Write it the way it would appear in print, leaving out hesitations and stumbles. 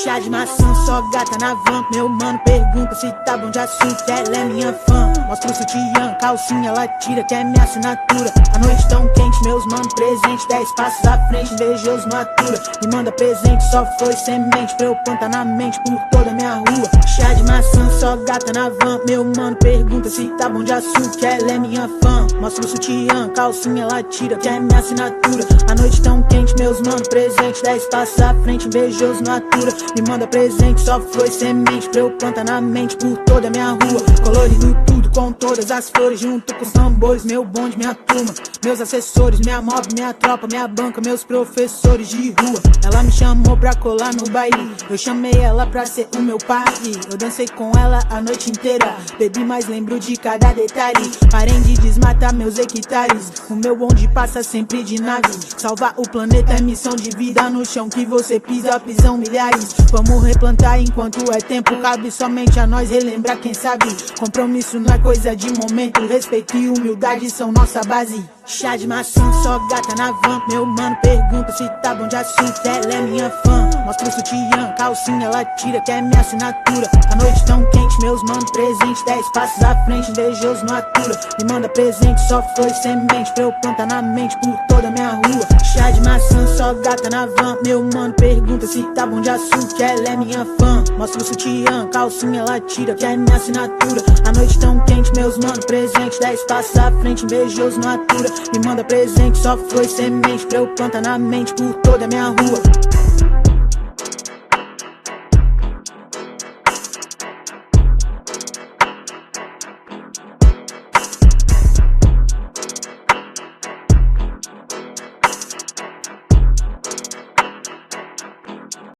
Chá de maçã, só gata na van. Meu mano pergunta se tá bom de açúcar, ela é minha fã. Mostra o sutiã, calcinha, ela tira, que é minha assinatura. A noite tão quente, meus mano presente, 10 passos à frente, invejoso não atura. Me manda presente, só foi semente pra eu plantar na mente por toda a minha rua. Chá de maçã, só gata na van. Meu mano pergunta se tá bom de açúcar, ela é minha fã. Mostra o sutiã, calcinha, ela tira, que é minha assinatura. A noite tão quente, meus mano presente, 10 passos à frente, invejoso não atura. Me manda presente, só foi semente pra eu plantar na mente por toda a minha rua. Colorido tudo com todas as flores, junto com os tambores, meu bonde, minha turma, meus assessores, minha mob, minha tropa, minha banca, meus professores de rua. Ela me chamou pra colar no baile, eu chamei ela pra ser o meu pai. Eu dancei com ela a noite inteira, bebi, mas lembro de cada detalhe. Parem de desmatar meus hectares, o meu bonde passa sempre de nave. Salvar o planeta é missão de vida, no chão que você pisa, pisam milhares. Vamos replantar enquanto é tempo, cabe somente a nós relembrar, quem sabe. Compromisso não é coisa de momento, respeito e humildade são nossa base. Chá de maçã, só gata na van. Meu mano pergunta se tá bom de açúcar, ela é minha fã. Mostra o sutiã, calcinha, ela tira, que é minha assinatura. A noite tão quente, meus mano presente, 10 passos à frente, invejoso não atura. Me manda presente, só foi semente pra eu plantar na mente por toda a minha rua. Chá de maçã, só gata na van. Meu mano pergunta se tá bom de açúcar, ela é minha fã. Mostra o sutiã, calcinha, ela tira, que é minha assinatura. A noite tão quente, meus mano presente, 10 passos à frente, invejoso não atura. Me manda presente, só foi semente pra eu plantar na mente por toda a minha rua.